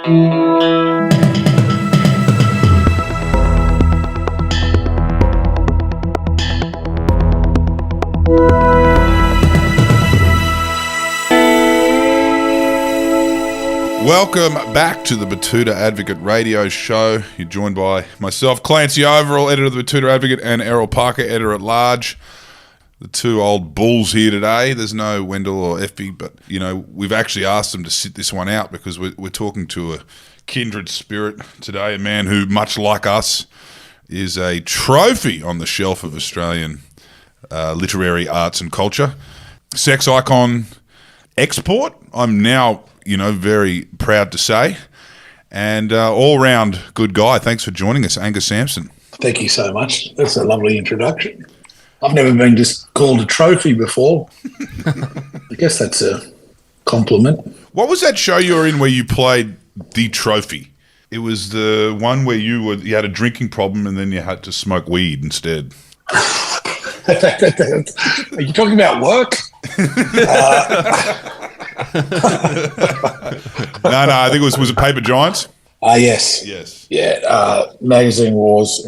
Welcome back to the Betoota Advocate radio show. You're joined by myself, Clancy Overall, editor of the Betoota Advocate, and Errol Parker, editor-at-large. The two old bulls here today. There's no Wendell or Effie, but, you know, we've actually asked them to sit this one out because we're talking to a kindred spirit today, a man who, much like us, is a trophy on the shelf of Australian literary arts and culture. Sex icon export, I'm now, you know, very proud to say, and all-round good guy. Thanks for joining us, Angus Sampson. Thank you so much. That's a lovely introduction. I've never been just called a trophy before. I guess that's a compliment. What was that show you were in where you played the trophy? It was the one where you had a drinking problem and then you had to smoke weed instead. Are you talking about work? No, I think it was it Paper Giants? Yes. Yes. Yeah, Magazine Wars.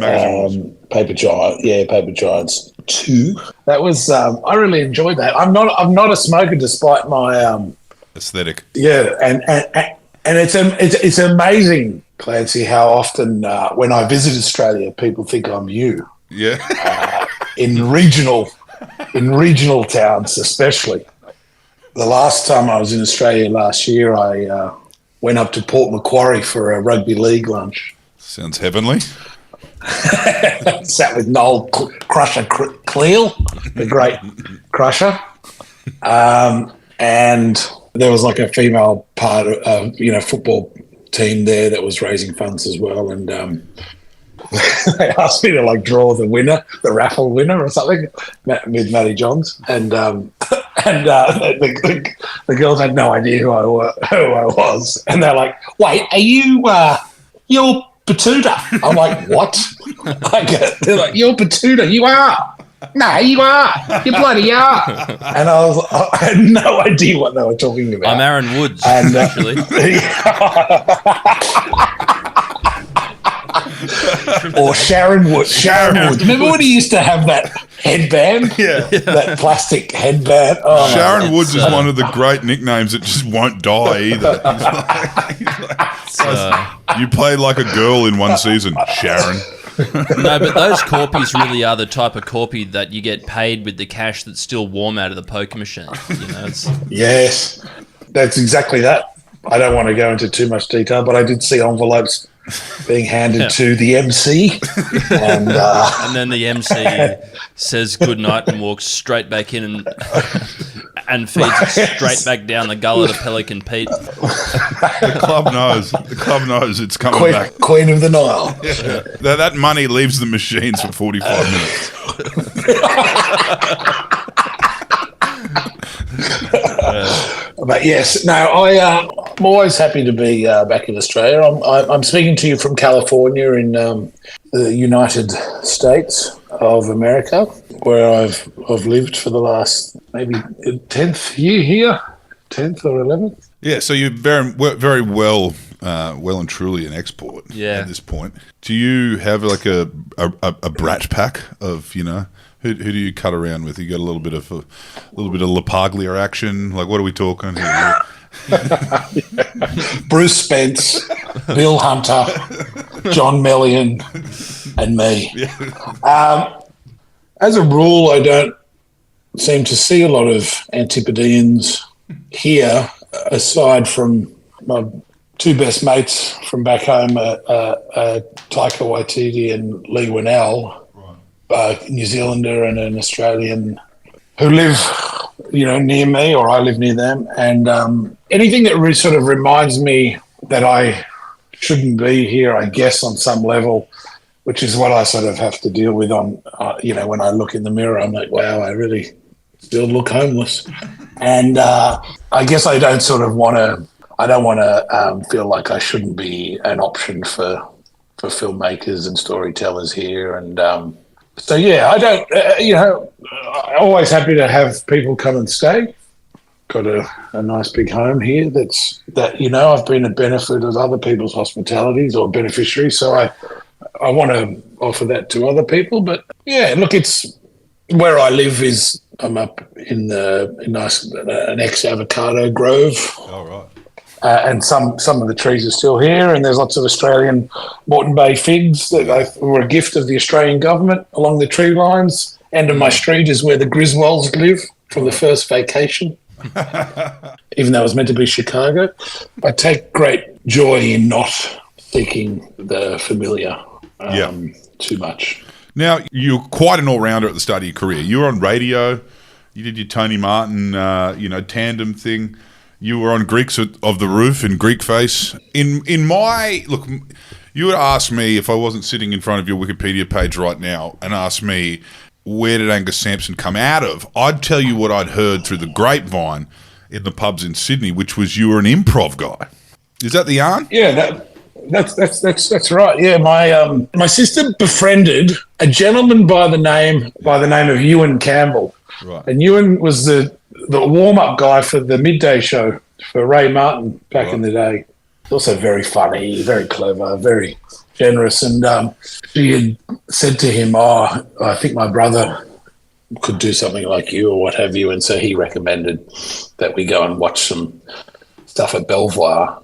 Paper Giants 2. That was I really enjoyed that. I'm not a smoker despite my aesthetic. Yeah, and it's amazing, Clancy, how often when I visit Australia, people think I'm you. Yeah. In regional towns, especially. The last time I was in Australia last year, I went up to Port Macquarie for a rugby league lunch. Sounds heavenly. Sat with Noel Crusher Cleo, the great Crusher, and there was like a female part of football team there that was raising funds as well, and they asked me to like draw the raffle winner or something with Matty Johns, and the girls had no idea who I was, and they're like, "Wait, are you you're Betoota?" I'm like, "What?" They're like, "You're Betoota. You are." "No, you are. You bloody are." And I had no idea what they were talking about. I'm Aaron Woods, and, actually. Or Sharon Wood. Remember when he used to have that headband? Yeah. That plastic headband? Oh, Sharon Woods is one of the great nicknames that just won't die either. You played like a girl in one season, Sharon. No, but those corpies really are the type of corpy that you get paid with the cash that's still warm out of the poker machine. You know, Yes, that's exactly that. I don't want to go into too much detail, but I did see envelopes being handed to the MC. And then the MC says goodnight and walks straight back in and feeds it straight back down the gullet of Pelican Pete. The club knows it's coming back. Queen of the Nile. Yeah. That money leaves the machines for 45 minutes. But yes, no, I'm always happy to be back in Australia. I'm speaking to you from California in the United States of America, where I've lived for the last maybe 10th year here, 10th or 11th. Yeah, so you're very well and truly an export at this point. Do you have like a brat pack of, you know, who do you cut around with? You got a little bit of La Paglia action. Like, what are we talking here? Bruce Spence, Bill Hunter, John Melian, and me. Yeah. As a rule, I don't seem to see a lot of Antipodeans here, aside from my two best mates from back home, Taika Waititi and Lee Winnell. A New Zealander and an Australian who live, you know, near me, or I live near them. And anything that sort of reminds me that I shouldn't be here, I guess, on some level, which is what I sort of have to deal with on, when I look in the mirror, I'm like, wow, I really still look homeless. And I guess I don't want to feel like I shouldn't be an option for filmmakers and storytellers here. And I'm always happy to have people come and stay, got a nice big home here. I've been a benefit of other people's hospitalities or beneficiary, so I want to offer that to other people. But yeah, look, it's where I live is I'm up in an ex-avocado grove. All right. And some of the trees are still here, and there's lots of Australian Moreton Bay figs that were a gift of the Australian government along the tree lines. End of my street is where the Griswolds live from the first vacation, even though it was meant to be Chicago. I take great joy in not seeking the familiar too much. Now, you're quite an all-rounder at the start of your career. You were on radio. You did your Tony Martin, tandem thing. You were on Greeks of the Roof in Greek Face. Look, you would ask me if I wasn't sitting in front of your Wikipedia page right now and ask me, where did Angus Sampson come out of? I'd tell you what I'd heard through the grapevine in the pubs in Sydney, which was you were an improv guy. Is that the yarn? Yeah, that's right. Yeah, my sister befriended a gentleman by the name of Ewan Campbell. Right. And Ewan was the warm-up guy for the midday show for Ray Martin back in the day. Also very funny, very clever, very generous. And she had said to him, I think my brother could do something like you or what have you. And so he recommended that we go and watch some stuff at Belvoir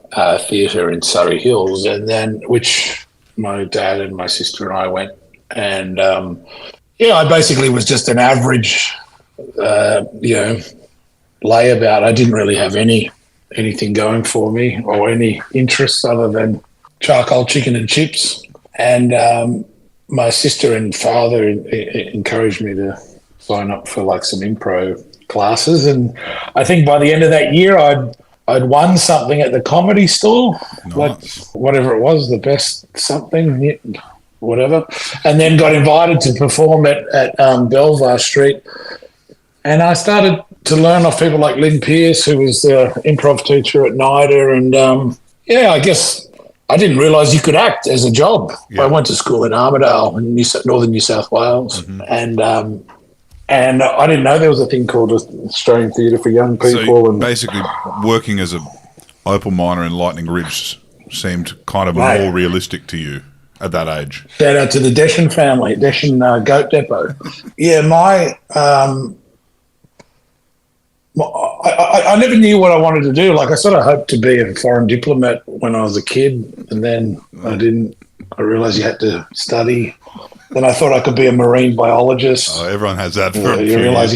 Theatre in Surrey Hills, and then which my dad and my sister and I went. And, I basically was just an average layabout. I didn't really have anything going for me or any interests other than charcoal chicken and chips. And my sister and father encouraged me to sign up for like some improv classes. And I think by the end of that year, I'd won something at the comedy store, like whatever it was, the best something, whatever, and then got invited to perform at Belvoir Street. And I started to learn off people like Lynn Pierce, who was the improv teacher at NIDA. And, I guess I didn't realise you could act as a job. Yeah. I went to school in Armidale in northern New South Wales. Mm-hmm. And I didn't know there was a thing called Australian Theatre for Young People. So basically working as a opal miner in Lightning Ridge seemed kind of more realistic to you at that age. Shout out to the Deschen family, Deschen Goat Depot. Yeah, I never knew what I wanted to do. Like I sort of hoped to be a foreign diplomat when I was a kid, and then I didn't. I realised you had to study. Then I thought I could be a marine biologist. Oh, everyone has that for a few you realise,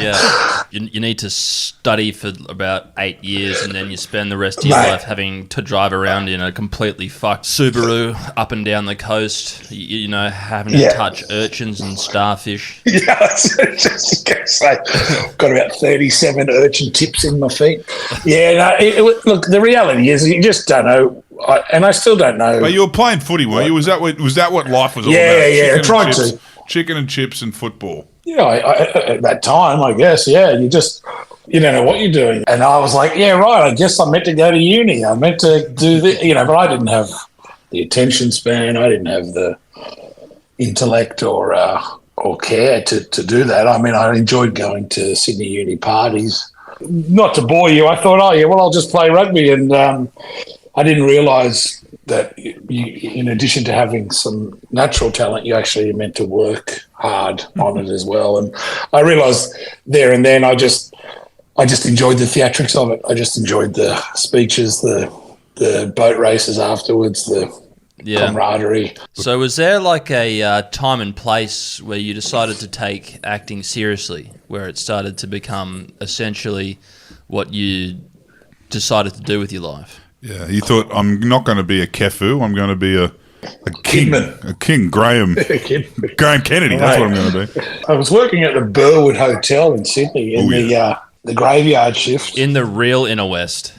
Yeah, you need to study for about 8 years, and then you spend the rest of your life having to drive around in a completely fucked Subaru up and down the coast. Having to touch urchins and starfish. Yeah, I was just going to say, got about 37 urchin tips in my feet. Yeah, look, the reality is you just don't know. And I still don't know. But you were playing footy, weren't you? Was that what life was all about? Yeah, tried to. Chicken and chips and football. Yeah, at that time, I guess, you don't know what you're doing. And I was like, yeah, right, I guess I'm meant to go to uni. I'm meant to do this, but I didn't have the attention span. I didn't have the intellect or care to do that. I mean, I enjoyed going to Sydney uni parties. Not to bore you, I thought, I'll just play rugby. And I didn't realise that in addition to having some natural talent, you actually are meant to work hard on it as well. And I realised there and then I just enjoyed the theatrics of it. I just enjoyed the speeches, the boat races afterwards, the camaraderie. So was there like a time and place where you decided to take acting seriously, where it started to become essentially what you decided to do with your life? Yeah, you thought, I'm not going to be a kefu, I'm going to be a king. Kidman. A king, Graham Kennedy, that's what I'm going to be. I was working at the Burwood Hotel in Sydney in the graveyard shift. In the real inner west.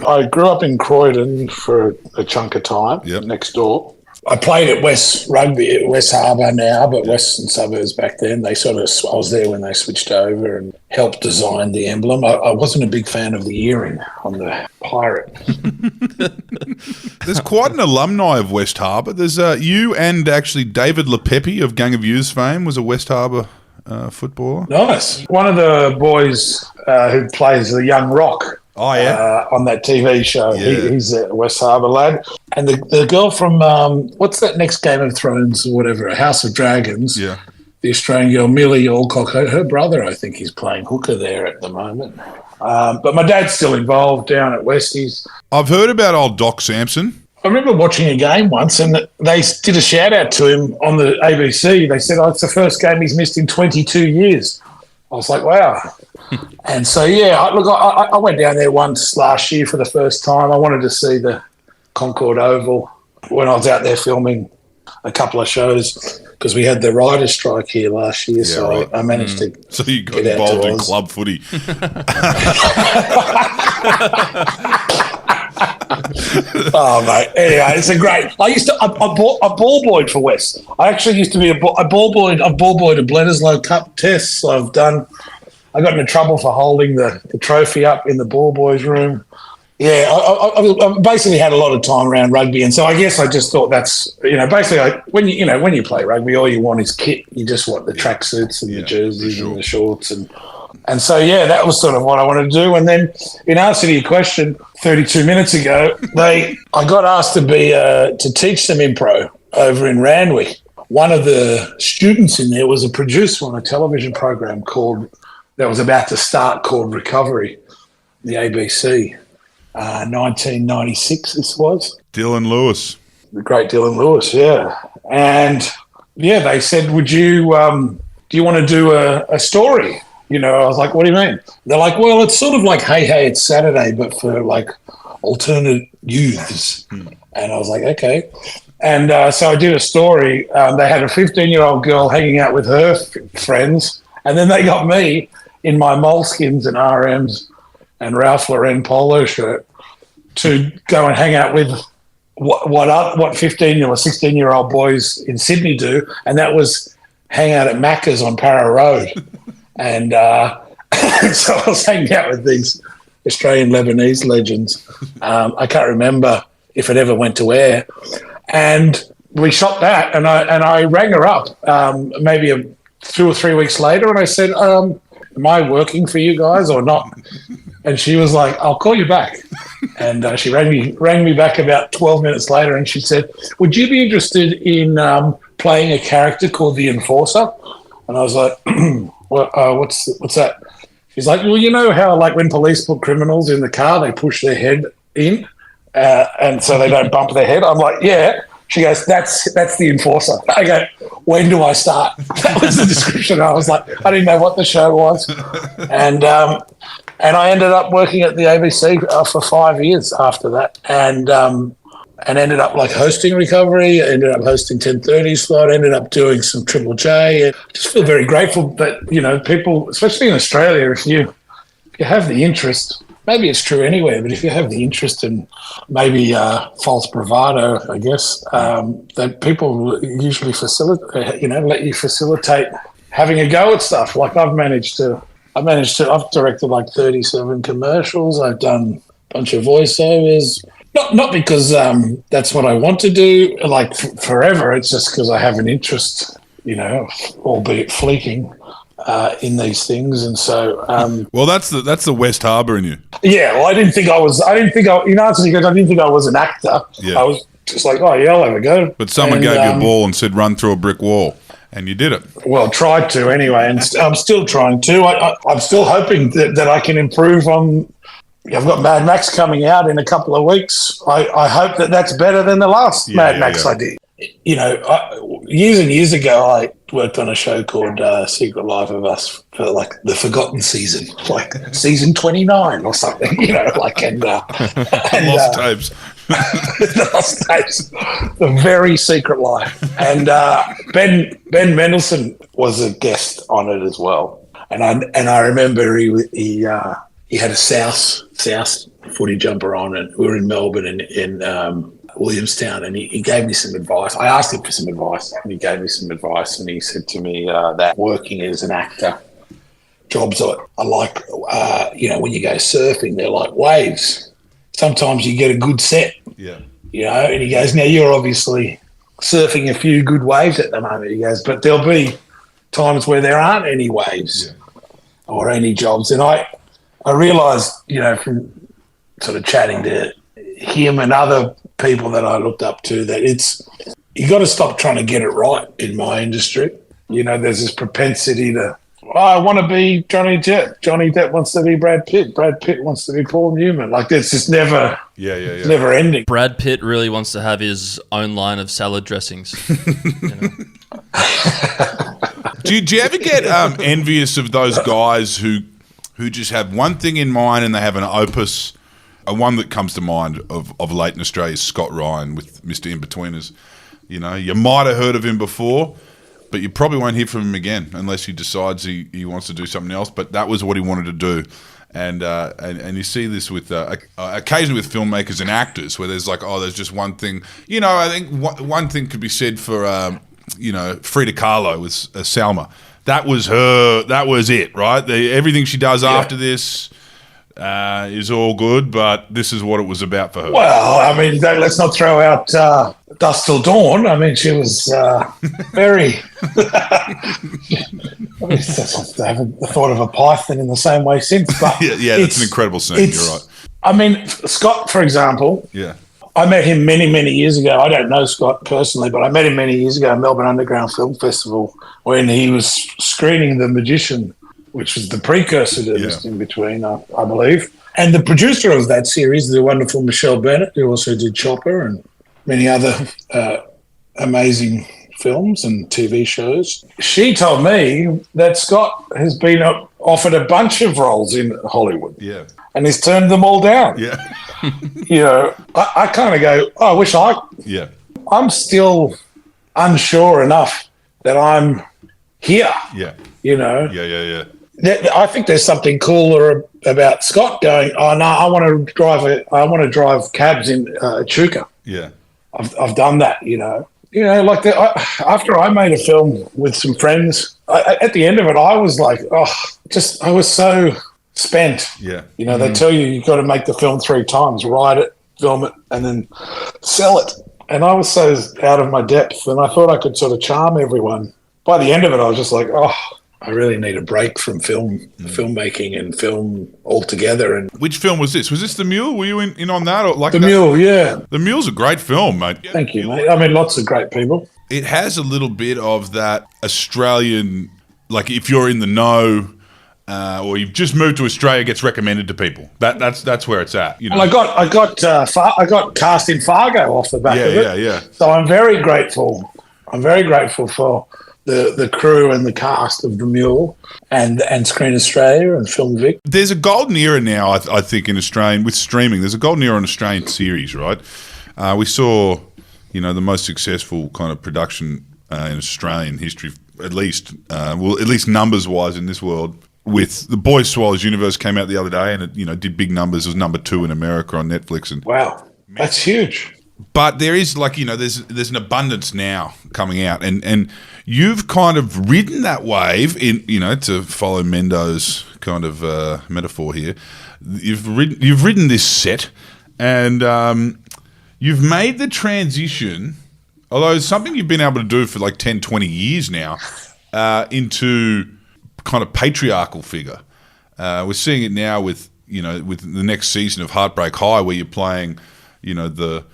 I grew up in Croydon for a chunk of time, next door. I played at West Rugby at West Harbour now, but Western Suburbs back then, I was there when they switched over and helped design the emblem. I wasn't a big fan of the earring on the pirate. There's quite an alumni of West Harbour. There's you and actually David LePepe of Gang of Youths fame was a West Harbour footballer. Nice. One of the boys who plays the young Rock. Oh, yeah. On that TV show. Yeah. He's a West Harbour lad. And the girl from, what's that next Game of Thrones or whatever, House of Dragons? Yeah. The Australian girl, Millie Alcock. Her brother, I think, is playing hooker there at the moment. But my dad's still involved down at Westies. I've heard about old Doc Sampson. I remember watching a game once and they did a shout-out to him on the ABC. They said, it's the first game he's missed in 22 years. I was like, wow. And so, I went down there once last year for the first time. I wanted to see the Concord Oval when I was out there filming a couple of shows because we had the writer's strike here last year, so I managed to. So you got involved in club footy. Oh, mate. Anyway, it's a great. I ball boyed for West. I actually used to be a ball boyed. I've ball boyed a Bledisloe Cup tests. I've done. I got into trouble for holding the trophy up in the ball boys room. Yeah, I basically had a lot of time around rugby, and so I guess I just thought that's basically when you play rugby, all you want is kit. You just want the tracksuits and the jerseys and the shorts and so that was sort of what I wanted to do. And then in answer to your question, 32 minutes ago, I got asked to teach some improv over in Randwick. One of the students in there was a producer on a television program that was about to start called Recovery, the ABC. 1996 this was. Dylan Lewis. The great Dylan Lewis, yeah. And, they said, would you, do you want to do a story? I was like, what do you mean? They're like, well, it's sort of like Hey, Hey, It's Saturday, but for, like, alternate youths. And I was like, okay. And so I did a story. They had a 15-year-old girl hanging out with her friends, and then they got me in my moleskins and RMs and Ralph Lauren polo shirt to go and hang out with what 15 or 16-year-old boys in Sydney do, and that was hang out at Macca's on Para Road. And so I was hanging out with these Australian Lebanese legends. I can't remember if it ever went to air. And we shot that, and I rang her up maybe 2 or 3 weeks later, and I said, am I working for you guys or not? And she was like, I'll call you back. And she rang me back about 12 minutes later, and she said, would you be interested in playing a character called the Enforcer? And I was like, what's that? She's like, well, you know how like when police put criminals in the car, they push their head in and so they don't bump their head? I'm like, yeah. She goes, that's the Enforcer. I go, when do I start? That was the description. I was like, I didn't know what the show was. And I ended up working at the ABC for 5 years after that, and ended up like hosting Recovery, ended up hosting 10:30 slot, ended up doing some Triple J. Just feel very grateful that, people, especially in Australia, if you have the interest, maybe it's true anywhere, but if you have the interest and maybe false bravado, I guess, that people usually let you facilitate having a go at stuff. Like I've directed like 37 commercials. I've done a bunch of voiceovers. Not because that's what I want to do, like forever. It's just because I have an interest, albeit fleeting, in these things. And so, well, that's the West Harbour in you. Yeah. Well, I didn't think I was an actor. Yeah. I was just like, oh yeah, I'll have a go. But someone gave you a ball and said, run through a brick wall. And you did it. Well, tried to anyway, and I'm still trying to. I'm still hoping that I can improve on. I've got Mad Max coming out in a couple of weeks. I hope that's better than the last Mad Max I did. Years and years ago, I worked on a show called Secret Life of Us for like the forgotten season, like season 29 or something, and Lost tapes. The Lost Tapes, the very secret life. And Ben Mendelsohn was a guest on it as well. And I remember he had a South footy jumper on, and we were in Melbourne in Williamstown, and he gave me some advice. I asked him for some advice, and he gave me some advice, and he said to me that working as an actor, jobs are like, when you go surfing, they're like waves. Sometimes you get a good set, and he goes, now you're obviously surfing a few good waves at the moment. He goes, but there'll be times where there aren't any waves or any jobs. And I realised, from sort of chatting to him and other people that I looked up to, that you got to stop trying to get it right in my industry. There's this propensity to, I want to be Johnny Depp. Johnny Depp wants to be Brad Pitt. Brad Pitt wants to be Paul Newman. Like, it's just never, never ending. Brad Pitt really wants to have his own line of salad dressings. Do you ever get envious of those guys who just have one thing in mind and they have an opus? One that comes to mind of late in Australia is Scott Ryan with Mr. In-Betweeners. You might have heard of him before, but you probably won't hear from him again unless he decides he wants to do something else. But that was what he wanted to do. And you see this with occasionally with filmmakers and actors where there's like, there's just one thing. I think one thing could be said for, Frida Kahlo with Salma. That was her. That was it, right? Everything she does after this is all good, but this is what it was about for her. Well, I mean, let's not throw out Dusk Till Dawn. I mean, she was very... I haven't thought of a python in the same way since. But yeah, that's an incredible scene. You're right. I mean, Scott, for example... Yeah. I met him many, many years ago. I don't know Scott personally, but I met him many years ago at Melbourne Underground Film Festival when he was screening The Magician, which was the precursor to this In Between, I believe. And the producer of that series, the wonderful Michelle Bennett, who also did Chopper and many other amazing films and TV shows. She told me that Scott has been offered a bunch of roles in Hollywood. Yeah. And he's turned them all down. Yeah. I kind of go, I wish I'm still unsure enough that I'm here. Yeah. Yeah. I think there's something cooler about Scott going, no, I want to drive cabs in Echuca. Yeah. I've done that, like after I made a film with some friends, at the end of it, I was like, I was so spent. Yeah. They tell you've got to make the film 3 times, write it, film it, and then sell it. And I was so out of my depth, and I thought I could sort of charm everyone. By the end of it, I was just like, I really need a break from filmmaking and film altogether. And which film was this? Was this The Mule? Were you in on that? Or like The Mule, yeah. The Mule's a great film, mate. Thank you, mate. I mean, lots of great people. It has a little bit of that Australian, like if you're in the know, or you've just moved to Australia, gets recommended to people. That's where it's at. Well, I got cast in Fargo off the back of it. Yeah. So I'm very grateful. I'm very grateful for the crew and the cast of The Mule and Screen Australia and Film Vic. There's a golden era now, I think, in Australian with streaming. There's a golden era in Australian series, right? We saw, the most successful kind of production in Australian history, at least numbers-wise in this world. With The Boy Swallows Universe came out the other day, and it did big numbers. It was number 2 in America on Netflix. And wow, that's huge. But there is there's an abundance now coming out, and you've kind of ridden that wave in to follow Mendo's kind of metaphor here. You've ridden this set, and you've made the transition. Although it's something you've been able to do for like 10, 20 years now, into kind of patriarchal figure. We're seeing it now with the next season of Heartbreak High, where you're playing the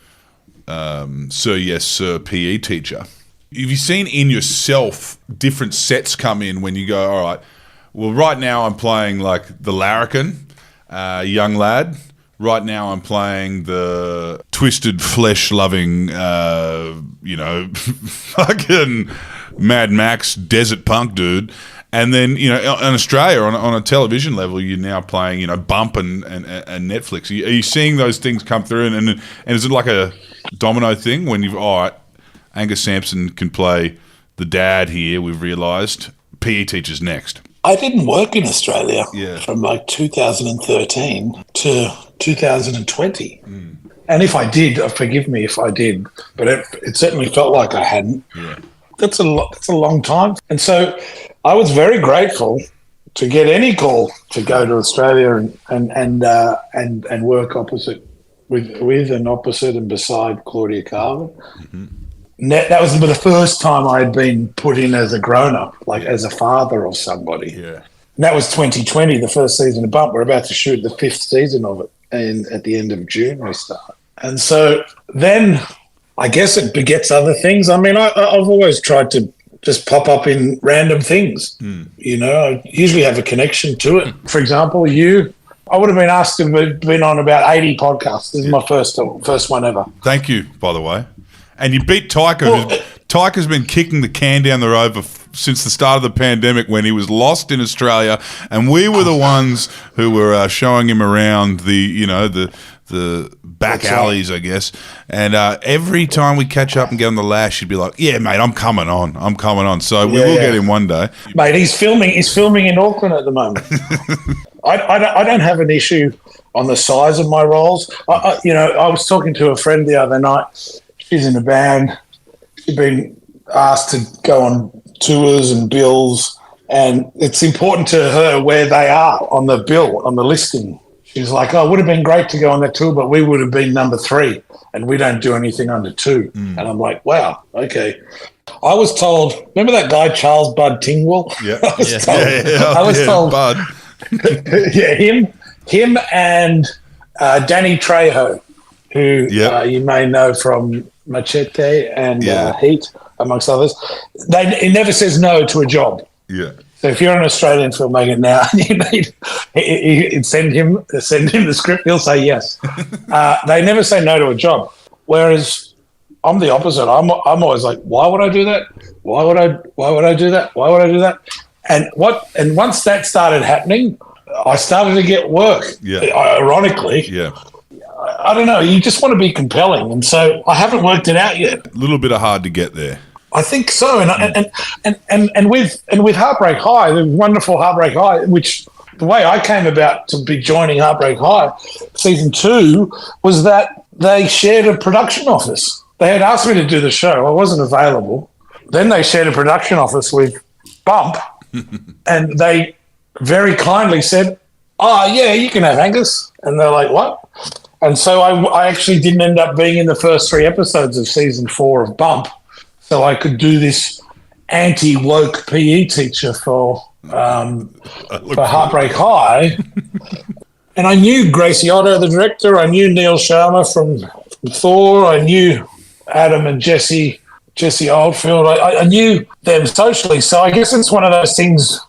Sir Yes Sir PE teacher. Have you seen in yourself different sets come in when you go, all right, well, right now I'm playing like the larrikin, young lad. Right now I'm playing the twisted flesh-loving, fucking Mad Max desert punk dude. And then, in Australia, on a television level, you're now playing, Bump and Netflix. Are you seeing those things come through? And is it like a domino thing when all right, Angus Sampson can play the dad here, we've realised, PE teacher's next? I didn't work in Australia from like 2013 to 2020. Mm. And if I did, forgive me if I did, but it certainly felt like I hadn't. Yeah. That's a long time. And so I was very grateful to get any call to go to Australia and work opposite with and opposite and beside Claudia Carver. Mm-hmm. that was the first time I had been put in as a grown-up, like as a father of somebody. Yeah. And that was 2020, the first season of Bump. We're about to shoot the 5th season of it, and at the end of June we start. And so then I guess it begets other things. I mean, I've always tried to just pop up in random things. You know, I usually have a connection to it. For example, I would have been asked to have been on about 80 podcasts. This is my first one ever. Thank you, by the way. And you beat Tyker. Well, Tyker's been kicking the can down the road since the start of the pandemic when he was lost in Australia, and we were the ones who were showing him around the back alleys, I guess. And every time we catch up and get on the lash, he'd be like, "Yeah, mate, I'm coming on." So we will get him one day, mate. He's filming in Auckland at the moment. I don't have an issue on the size of my roles. I was talking to a friend the other night. She's in a band. She's been asked to go on tours and bills, and it's important to her where they are on the bill, on the listing. She's like, "Oh, it would have been great to go on that tour, but we would have been number 3, and we don't do anything under 2." And I'm like, wow, okay. I was told, remember that guy, Charles Bud Tingwell? Yeah. I was told, Bud. yeah, him and Danny Trejo, who you may know from Machete and Heat, amongst others. He never says no to a job. Yeah. So if you're an Australian filmmaker now, send him the script, he'll say yes. They never say no to a job. Whereas I'm the opposite. I'm always like, why would I do that? Why would I do that? Why would I do that? And once that started happening, I started to get work. Yeah. Ironically. Yeah. I don't know. You just want to be compelling, and so I haven't worked it out yet. A little bit hard to get there. I think so, and with Heartbreak High, the wonderful Heartbreak High, which the way I came about to be joining Heartbreak High, season 2, was that they shared a production office. They had asked me to do the show. I wasn't available. Then they shared a production office with Bump, and they very kindly said, "Oh yeah, you can have Angus." And they're like, "What?" And so I actually didn't end up being in the first 3 episodes of season 4 of Bump. So I could do this anti-woke PE teacher for Heartbreak High. And I knew Gracie Otto, the director. I knew Neil Sharma from Thor. I knew Adam and Jesse Oldfield. I knew them socially. So I guess it's one of those things.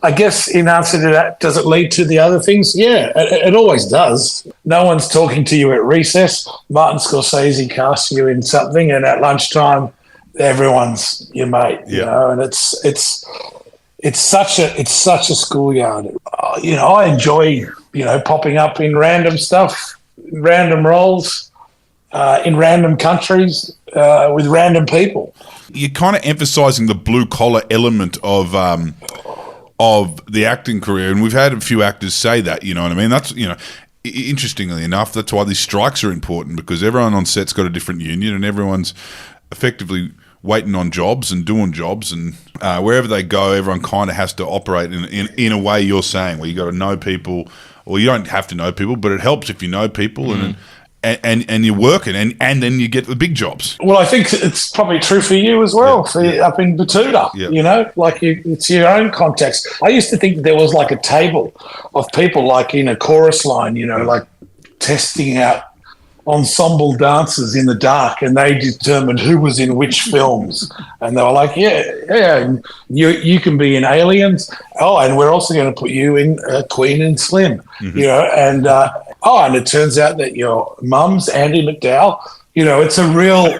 I guess in answer to that, does it lead to the other things? Yeah, it always does. No one's talking to you at recess. Martin Scorsese casts you in something, and at lunchtime, everyone's your mate. You know, and it's such a schoolyard. I enjoy popping up in random stuff, random roles, in random countries, with random people. You're kind of emphasising the blue collar element of the acting career, and we've had a few actors say that. You know what I mean? That's interestingly enough, that's why these strikes are important, because everyone on set's got a different union, and everyone's effectively waiting on jobs and doing jobs, and wherever they go, everyone kind of has to operate in a way you're saying, where you got to know people, or you don't have to know people, but it helps if you know people and you're working, and then you get the big jobs. Well, I think it's probably true for you as well, up in Betoota. It's your own context. I used to think that there was like a table of people like in a chorus line, like testing out ensemble dancers in the dark, and they determined who was in which films, and they were like, and you can be in Aliens, and we're also going to put you in Queen and Slim, and it turns out that your mum's Andy McDowell. It's a real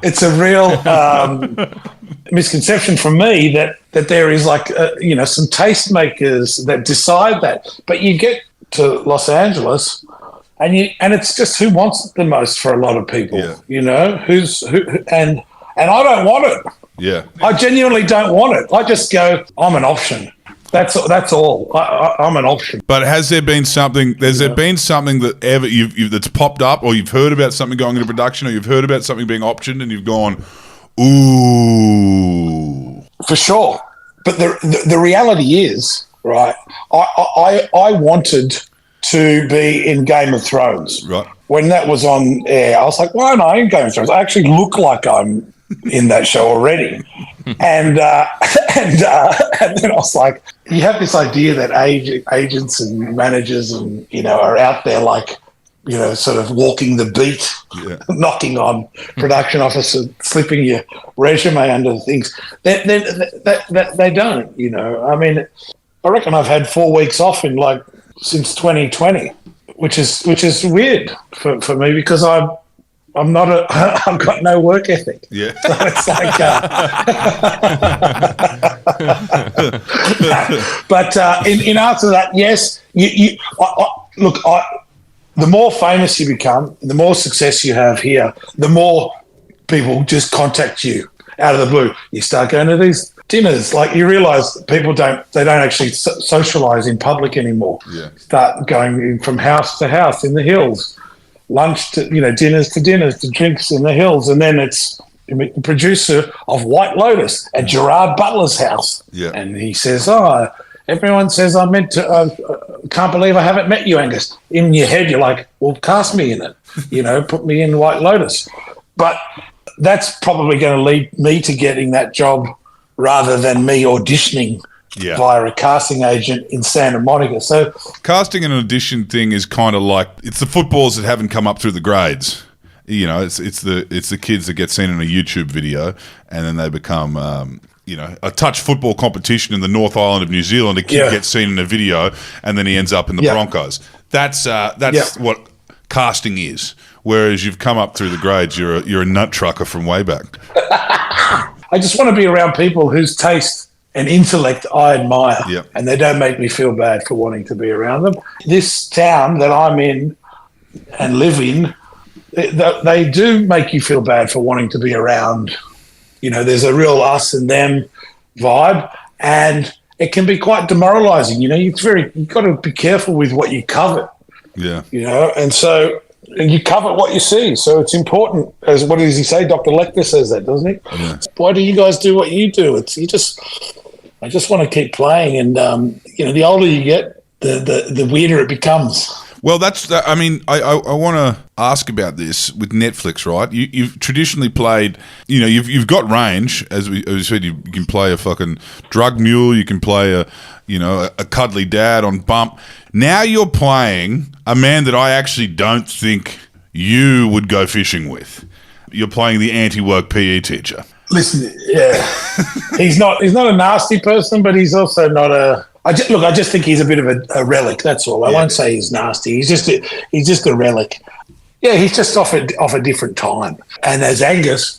it's a real misconception from me that there is like some tastemakers that decide that, but you get to Los Angeles. And it's just who wants it the most for a lot of people, and I don't want it. Yeah, I genuinely don't want it. I just go, I'm an option. That's all. I'm an option. But has there been something? There been something that ever that's popped up, or you've heard about something going into production, or you've heard about something being optioned, and you've gone, ooh, for sure. But the reality is, right? I wanted to be in Game of Thrones. Right. when that was on air, I was like, why am I in Game of Thrones? I actually look like I'm in that show already. And then I was like, you have this idea that agents and managers and, are out there like, sort of walking the beat, knocking on production officer, slipping your resume under the things. They don't, I mean, I reckon I've had 4 weeks off since 2020, which is weird for me because I've got no work ethic. Yeah. So it's like, but in answer to that, yes, the more famous you become, the more success you have here, the more people just contact you out of the blue. You start going to these dinners, like you realise people don't actually socialise in public anymore. Yeah. Start going from house to house in the hills, lunch to dinners to drinks in the hills, and then it's the producer of White Lotus at Gerard Butler's house. Yeah. And he says, everyone says I'm meant to. Can't believe I haven't met you, Angus. In your head, you're like, well, cast me in it. Put me in White Lotus. But that's probably going to lead me to getting that job rather than me auditioning via a casting agent in Santa Monica. So casting and audition thing is kind of like it's the footballs that haven't come up through the grades. It's the kids that get seen in a YouTube video and then they become. A touch football competition in the North Island of New Zealand, a kid gets seen in a video and then he ends up in the Broncos. That's what casting is. Whereas you've come up through the grades, you're a nut trucker from way back. I just want to be around people whose taste and intellect I admire, and they don't make me feel bad for wanting to be around them. This town that I'm in and live in, they do make you feel bad for wanting to be around. There's a real us and them vibe, and it can be quite demoralising. You've got to be careful with what you cover. Yeah. And so you cover what you see. So it's important. As what does he say? Dr. Lecter says that, doesn't he? Yeah. Why do you guys do what you do? I just want to keep playing, and the older you get, the weirder it becomes. Well, I want to ask about this with Netflix, right? You've traditionally played, you've got range, as we said. You can play a fucking drug mule, you can play a cuddly dad on Bump. Now you're playing a man that I actually don't think you would go fishing with. You're playing the anti-work PE teacher. Listen, he's not a nasty person, but he's also not a. I just think he's a bit of a relic. That's all. I won't say he's nasty. He's just a relic. Yeah, he's just off a different time. And as Angus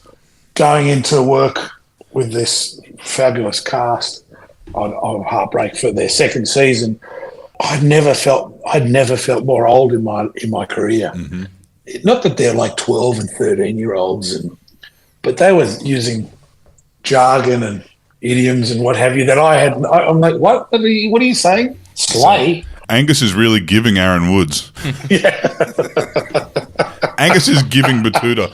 going into work with this fabulous cast on Heartbreak for their second season, I'd never felt more old in my career. Mm-hmm. Not that they're like 12 and 13-year-olds, but they were using jargon and idioms and what have you that I had. I'm like, what are you saying? Slay? Angus is really giving Aaron Woods. Angus is giving Betoota.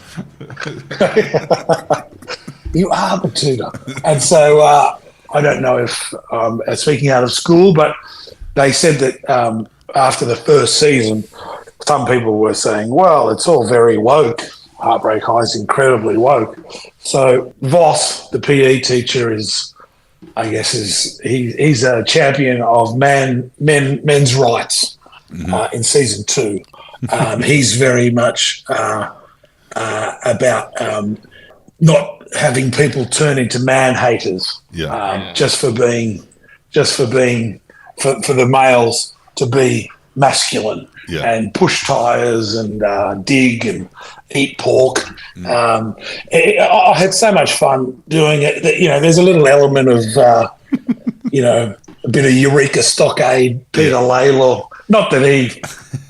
You are Betoota. And so I don't know if speaking out of school, but they said that after the first season, some people were saying, well, it's all very woke. Heartbreak High is incredibly woke. So Voss, the PE teacher, he's a champion of men's rights in season 2. He's very much about not having people turn into man haters. Just for the males to be masculine. Yeah. And push tires and dig and eat pork. I had so much fun doing it that, there's a little element of, a bit of Eureka Stockade, Peter Laylaw. Not that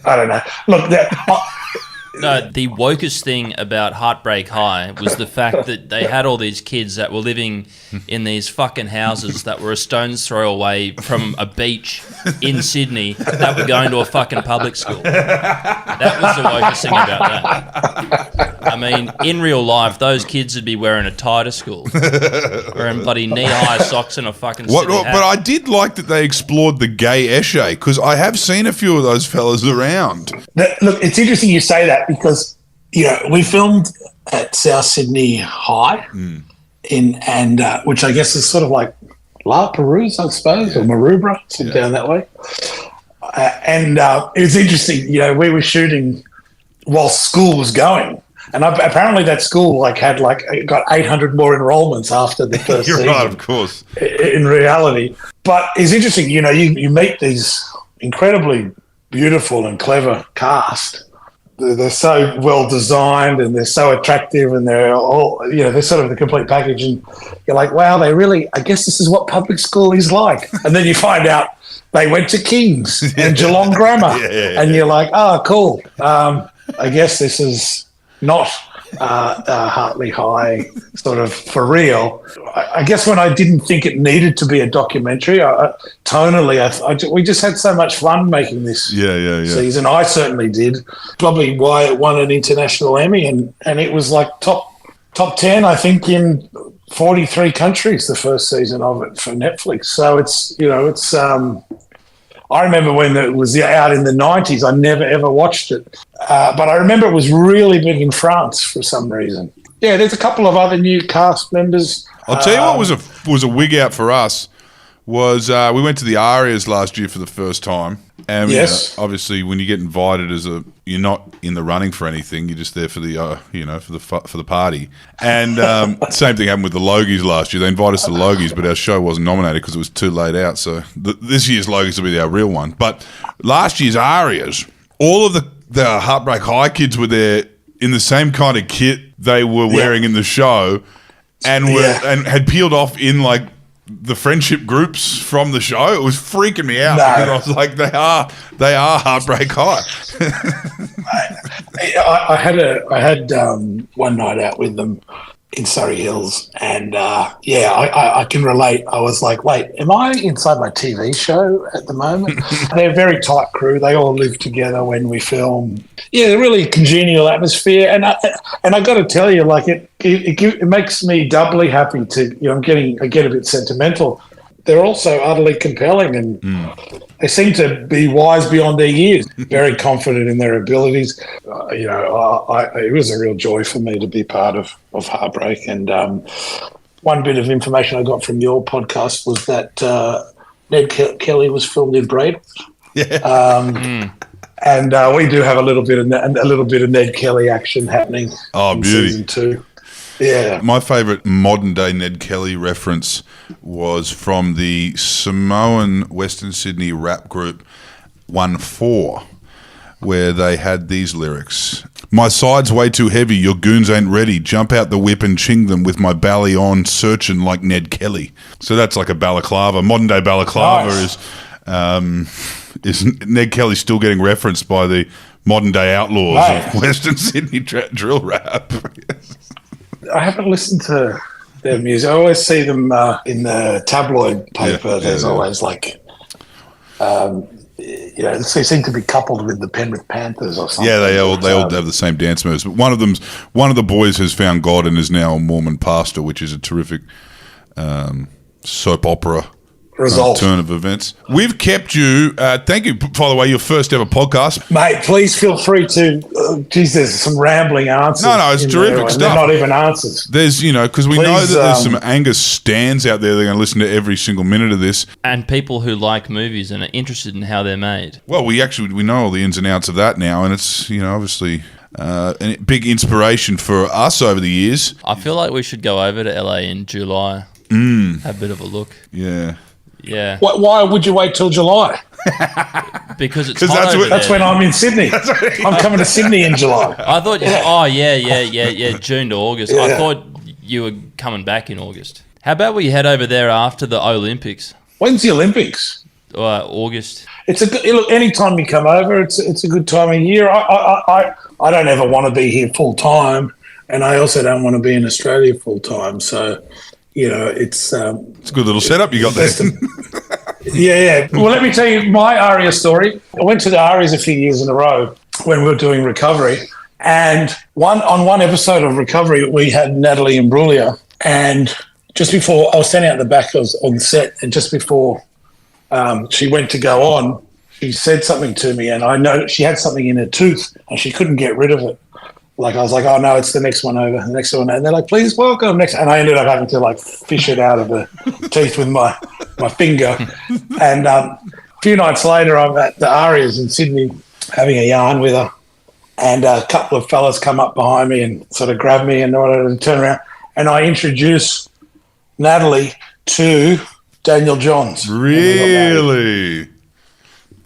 I don't know. Look, no, the wokest thing about Heartbreak High was the fact that they had all these kids that were living in these fucking houses that were a stone's throw away from a beach in Sydney that were going to a fucking public school. That was the wokest thing about that. I mean, in real life, those kids would be wearing a tie to school, wearing bloody knee-high socks and a fucking city hat. But I did like that they explored the gay esche, because I have seen a few of those fellas around. Look, it's interesting you say that because, we filmed at South Sydney High, which I guess is sort of like La Perouse, I suppose, or Maroubra, down that way. It was interesting, we were shooting while school was going. And apparently that school got 800 more enrollments after the first You're season. right, of course. In reality. But it's interesting, you meet these incredibly beautiful and clever cast. They're so well designed and they're so attractive and they're all, they're sort of the complete package. And you're like, wow, I guess this is what public school is like. And then you find out they went to King's and Geelong Grammar. And you're like, oh, cool. I guess this is not Heartbreak High sort of for real. I guess when I didn't think it needed to be a documentary, tonally, we just had so much fun making this season. I certainly did. Probably why it won an international Emmy, and it was like top 10, I think, in 43 countries the first season of it for Netflix. So it's I remember when it was out in the 90s, I never ever watched it. But I remember it was really big in France for some reason. Yeah, there's a couple of other new cast members. I'll tell you what was a wig out for us was we went to the Arias last year for the first time. And yes. Obviously when you get invited you're not in the running for anything, you're just there for the for the party. And same thing happened with the Logies last year. They invited us to the Logies, but our show wasn't nominated because it was too late out. So this year's Logies will be our real one. But last year's Arias, all of the Heartbreak High kids were there in the same kind of kit they were wearing in the show, and and had peeled off in like the friendship groups from the show. It was freaking me out because I was like, they are Heartbreak High. I had one night out with them in Surrey Hills, and I can relate. I was like, wait, am I inside my TV show at the moment? They're a very tight crew. They all live together when we film. Yeah, a really congenial atmosphere, and I got to tell you, like it makes me doubly happy to I get a bit sentimental. They're also utterly compelling, and they seem to be wise beyond their years, very confident in their abilities. It was a real joy for me to be part of Heartbreak. And one bit of information I got from your podcast was that Ned Kelly was filmed in Braid. Yeah. And we do have a little bit of Ned Kelly action happening. Oh, in beauty. Season 2. Yeah. My favourite modern day Ned Kelly reference was from the Samoan Western Sydney rap group 1-4, where they had these lyrics. My side's way too heavy, your goons ain't ready. Jump out the whip and ching them with my bally on, searching like Ned Kelly. So that's like a balaclava. Modern day balaclava is Ned Kelly still getting referenced by the modern day outlaws of Western Sydney drill rap. I haven't listened to their music. I always see them in the tabloid paper. There's always like, they seem to be coupled with the Penrith Panthers or something. Yeah, they all have the same dance moves. But one of the boys has found God and is now a Mormon pastor, which is a terrific soap opera turn of events. We've kept you. Thank you, by the way, your first ever podcast, mate. Please feel free to. There's some rambling answers. No, it's terrific stuff. They're not even answers. There's, because we know that there's some Angus stans out there. They're going to listen to every single minute of this, and people who like movies and are interested in how they're made. Well, we know all the ins and outs of that now, and it's obviously a big inspiration for us over the years. I feel like we should go over to LA in July. Have a bit of a look. Yeah. Yeah. Why would you wait till July? Because it's hot that's when I'm in Sydney. I'm coming to Sydney in July. I thought. June to August. Yeah. I thought you were coming back in August. How about we head over there after the Olympics? When's the Olympics? August. Look. Anytime you come over, it's a good time of year. I don't ever want to be here full time, and I also don't want to be in Australia full time. So. It's a good little setup you got there. Yeah. Well, let me tell you my ARIA story. I went to the ARIAs a few years in a row when we were doing recovery, And on one episode of Recovery, we had Natalie Imbruglia, and just before I was standing out the back, I was on set, and just before she went to go on, she said something to me, and I know she had something in her tooth, and she couldn't get rid of it. Like, I was like, oh, no, it's the next one over, the next one. And they're like, please welcome next. And I ended up having to, like, fish it out of the teeth with my finger. And a few nights later, I'm at the Arias in Sydney having a yarn with her. And a couple of fellas come up behind me and sort of grab me and wanted to turn around. And I introduce Natalie to Daniel Johns. Really?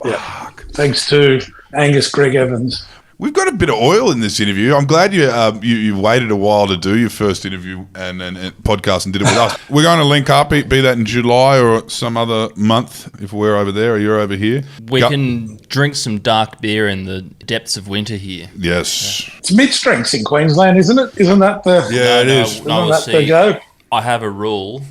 Yeah. Thanks to Angus Greg Evans. We've got a bit of oil in this interview. I'm glad you waited a while to do your first interview and podcast and did it with us. We're going to link up, be that in July or some other month if we're over there or you're over here. We can drink some dark beer in the depths of winter here. Yes. Yeah. It's mid-strengths in Queensland, isn't it? Isn't that the... Yeah, it is. Isn't that the go? I have a rule,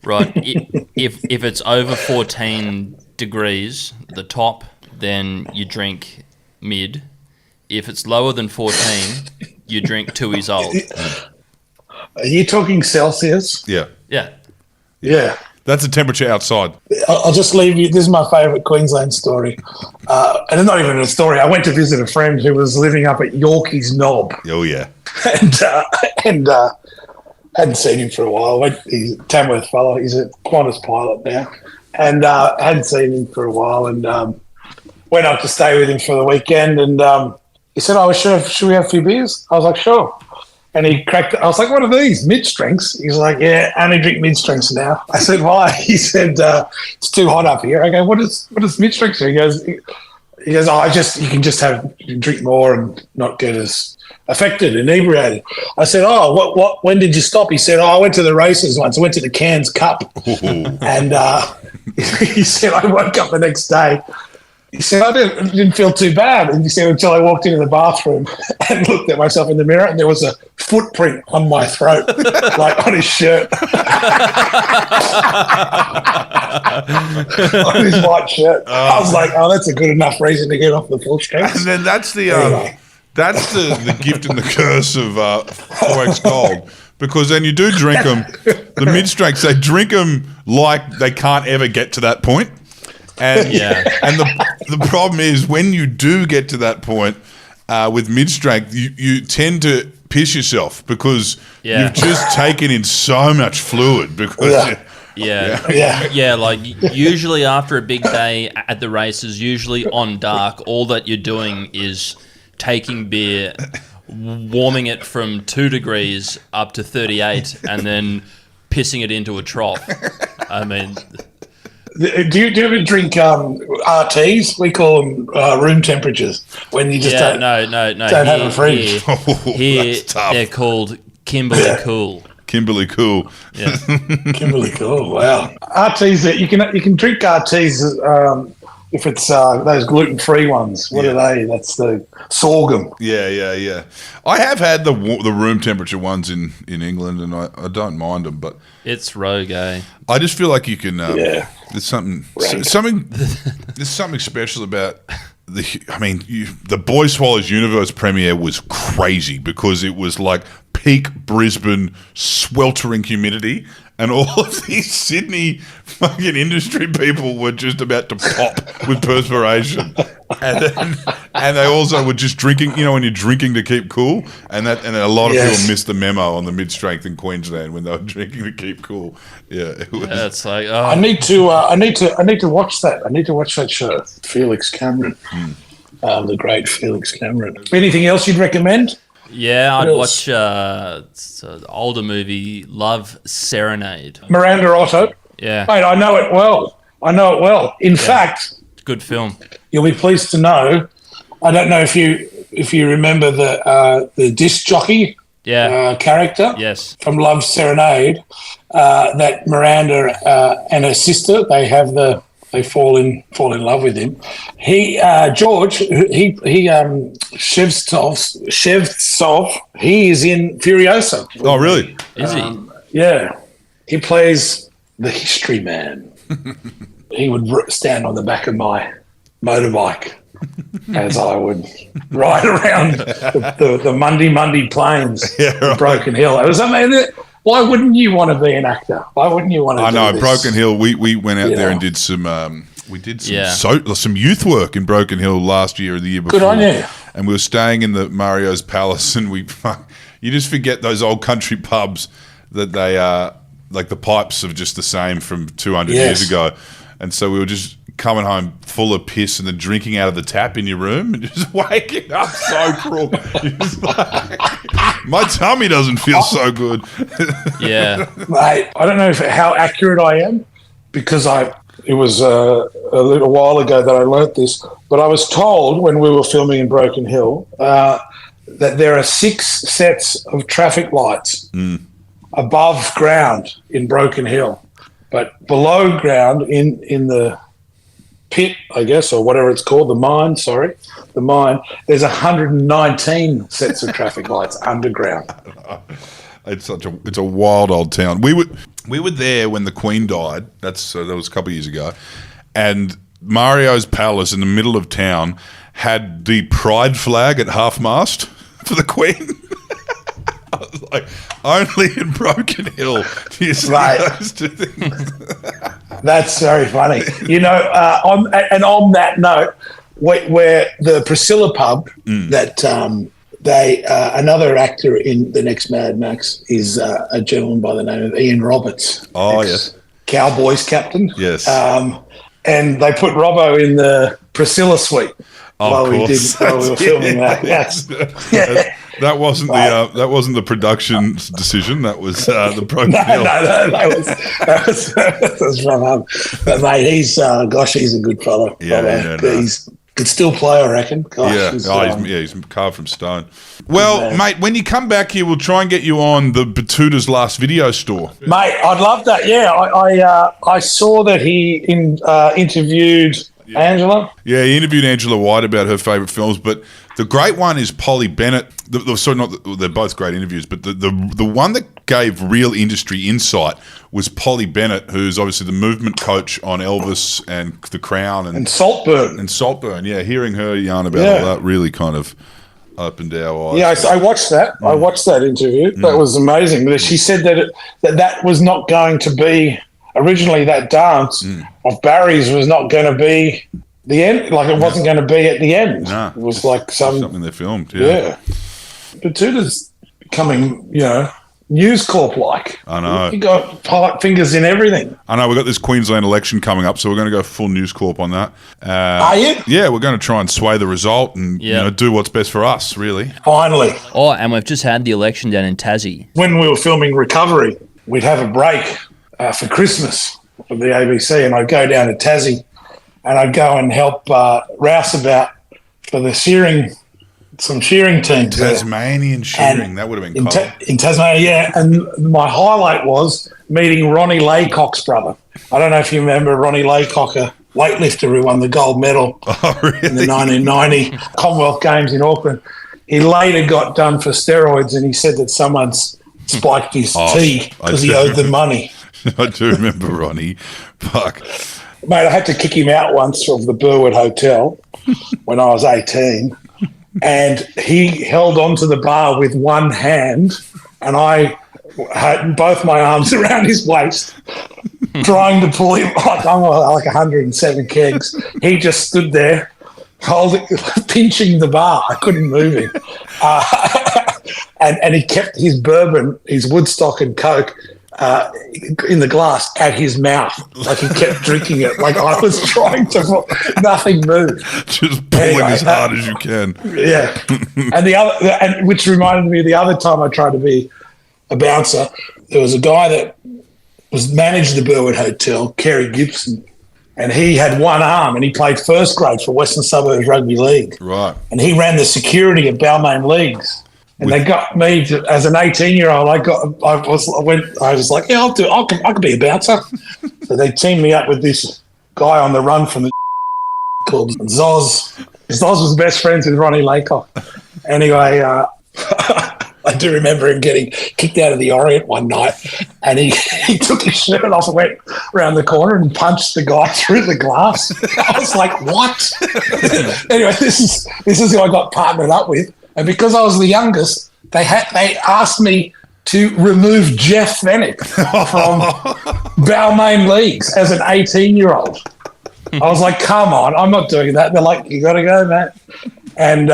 right? If it's over 14 degrees, the top, then you drink mid. If it's lower than 14, you drink 2 years old. Are you talking Celsius? Yeah. Yeah. That's the temperature outside. I'll just leave you. This is my favourite Queensland story. And it's not even a story. I went to visit a friend who was living up at Yorkie's Knob. Oh, yeah. And hadn't seen him for a while. He's a Tamworth fellow. He's a Qantas pilot now. And hadn't seen him for a while and went up to stay with him for the weekend. And he said, oh, should we have a few beers? I was like, sure. And he cracked it. I was like, what are these? Mid-strengths? He's like, yeah, I only drink mid-strengths now. I said, why? He said, it's too hot up here. I go, what is mid-strengths? He goes, oh, you can just drink more and not get as affected, inebriated. I said, oh, when did you stop? He said, oh, I went to the races once. I went to the Cairns Cup. And he said, I woke up the next day. He said, I didn't feel too bad. And he said, until I walked into the bathroom and looked at myself in the mirror, and there was a footprint on my throat, like on his shirt. On his white shirt. I was like, oh, that's a good enough reason to get off the full strength. And then that's the gift and the curse of 4X Gold. Because then you do drink them, the mid-strengths, they drink them like they can't ever get to that point. And and the problem is when you do get to that point with mid-strength, you tend to piss yourself because you've just taken in so much fluid. Because like usually after a big day at the races, usually on dark, all that you're doing is taking beer, warming it from 2 degrees up to 38, and then pissing it into a trough. I mean... Do you ever drink RTs? We call them room temperatures when you just don't have a fridge. Here they're called Kimberley Cool. Kimberley Cool. Yeah. Kimberley Cool. Wow. RTs, you can drink RTs if it's those gluten-free ones. What are they? That's the sorghum. Yeah. I have had the room temperature ones in England, and I don't mind them, but it's rogue, eh? I just feel like you can. There's something special about the Boy Swallows Universe premiere was crazy because it was like peak Brisbane sweltering humidity, and all of these Sydney fucking industry people were just about to pop with perspiration, and they also were just drinking. You know, when you're drinking to keep cool, and a lot of people missed the memo on the mid-strength in Queensland when they were drinking to keep cool. Yeah, it's like I need to watch that. I need to watch that show. Felix Cameron, the great Felix Cameron. Anything else you'd recommend? Yeah, I'd watch it's an older movie, Love Serenade. Miranda Otto. Yeah. Mate, I know it well. In fact, good film. You'll be pleased to know. I don't know if you remember the disc jockey character. Yes. From Love Serenade. That Miranda and her sister, they fall in love with him. George, Shevtsov, he is in Furiosa. Oh, really? Is he? Yeah. He plays the history man. He would stand on the back of my motorbike as I would ride around the Monday plains of Broken Hill. It was, why wouldn't you want to be an actor? Why wouldn't you want to? I know, this? Broken Hill. We went out there and did some. We did some youth work in Broken Hill last year or the year before. Good on you. And we were staying in the Mario's Palace, and you just forget those old country pubs that they are like the pipes are just the same from 200 years ago, and so we were just coming home full of piss and then drinking out of the tap in your room and just waking up so crook. My tummy doesn't feel so good. Yeah. Mate, I don't know how accurate I am because it was a little while ago that I learnt this, but I was told when we were filming in Broken Hill that there are 6 sets of traffic lights above ground in Broken Hill, but below ground in the pit, I guess, or whatever it's called, the mine, there's 119 sets of traffic lights underground. It's a wild old town. We were there when the Queen died. That was a couple of years ago, and Mario's Palace in the middle of town had the pride flag at half mast for the Queen. I was like, only in Broken Hill do you see those two things. That's very funny. On that note, where the Priscilla pub that another actor in the next Mad Max is a gentleman by the name of Ian Roberts. Oh, yes. Cowboys captain. Yes. And they put Robbo in the Priscilla suite while we were filming that. Yes. That wasn't the production decision. That was the Broken Hill. No, that was from him. But mate, he's a good fellow. Yeah, he's could still play, I reckon. Gosh, he's carved from stone. Well, mate, when you come back here, we'll try and get you on the Betoota's last video store. Mate, I'd love that. Yeah, I saw that he interviewed Angela. Yeah, he interviewed Angela White about her favourite films, but the great one is Polly Bennett. They're both great interviews, but the one that gave real industry insight was Polly Bennett, who's obviously the movement coach on Elvis and The Crown and Saltburn. Yeah, hearing her yarn about all that really kind of opened our eyes. Yeah, I watched that. I watched that interview. That was amazing. She said that was not going to be originally, that dance of Barry's was not going to be the end. Like it wasn't going to be at the end. No, it was like something they filmed. Yeah. Betoota's becoming, News Corp like. I know. You got fingers in everything. I know. We've got this Queensland election coming up, so we're going to go full News Corp on that. Are you? Yeah, we're going to try and sway the result and do what's best for us, really. Finally. Oh, and we've just had the election down in Tassie. When we were filming Recovery, we'd have a break for Christmas for the ABC, and I'd go down to Tassie and I'd go and help Rouseabout for the some shearing teams. Tasmanian shearing, that would have been cool. In Tasmania, yeah. And my highlight was meeting Ronnie Laycock's brother. I don't know if you remember Ronnie Laycock, a weightlifter who won the gold medal in the 1990 Commonwealth Games in Auckland. He later got done for steroids, and he said that someone spiked his tea because he owed them money. I do remember Ronnie. Fuck. Mate, I had to kick him out once of the Burwood Hotel when I was 18. And he held onto the bar with one hand, and I had both my arms around his waist, trying to pull him like 107 kegs. He just stood there, pinching the bar. I couldn't move him. And he kept his bourbon, his Woodstock and Coke, in the glass at his mouth, like he kept drinking it. Like I was trying to, nothing moved. Just pulling as hard as you can. Yeah, and which reminded me of the other time I tried to be a bouncer. There was a guy that managed the Burwood Hotel, Kerry Gibson, and he had one arm, and he played first grade for Western Suburbs Rugby League. Right, and he ran the security at Balmain Leagues. And they got me as an 18-year-old. I was like, yeah, I'll do it. I could be a bouncer. So they teamed me up with this guy on the run from the called Zoz. Zoz was best friends with Ronnie Laycock. Anyway, I do remember him getting kicked out of the Orient one night, and he took his shirt off and went around the corner and punched the guy through the glass. I was like, what? Anyway, this is who I got partnered up with. And because I was the youngest, they asked me to remove Jeff Fennick from Balmain Leagues as an 18-year-old. I was like, come on, I'm not doing that. They're like, you got to go, Matt. And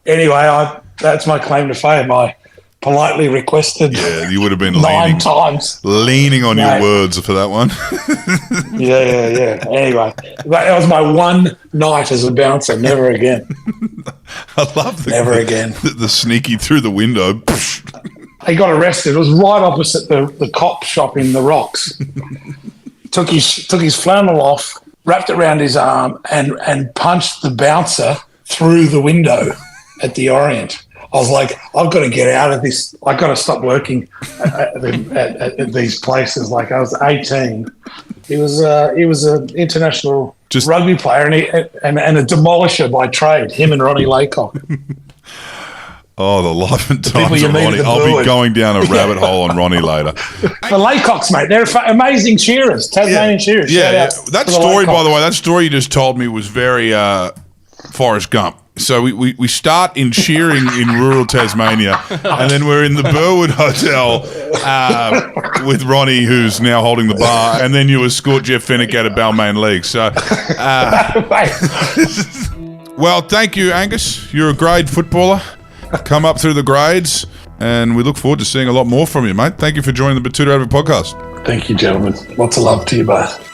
anyway, that's my claim to fame. I politely requested. Yeah, you would have been 9 times. Leaning on your words for that one. Yeah. Anyway, that was my one night as a bouncer. Never again. I love the sneaky through the window. He got arrested. It was right opposite the cop shop in the Rocks. took his flannel off, wrapped it around his arm, and punched the bouncer through the window at the Orient. I was like, I've got to get out of this. I've got to stop working at these places. Like, I was 18. He was an international rugby player and a demolisher by trade. Him and Ronnie Laycock. Oh, the life and times of Ronnie. I'll be going down a rabbit hole on Ronnie later. The Laycocks, mate. They're amazing shearers. Tasmanian shearers. Yeah. That story, by the way, that story you just told me was very Forrest Gump. So we start in shearing in rural Tasmania, and then we're in the Burwood Hotel with Ronnie, who's now holding the bar, and then you escort Jeff Fennick out of Balmain League. So, well, thank you, Angus. You're a grade footballer. Come up through the grades, and we look forward to seeing a lot more from you, mate. Thank you for joining the Betoota Advocate podcast. Thank you, gentlemen. Lots of love to you both.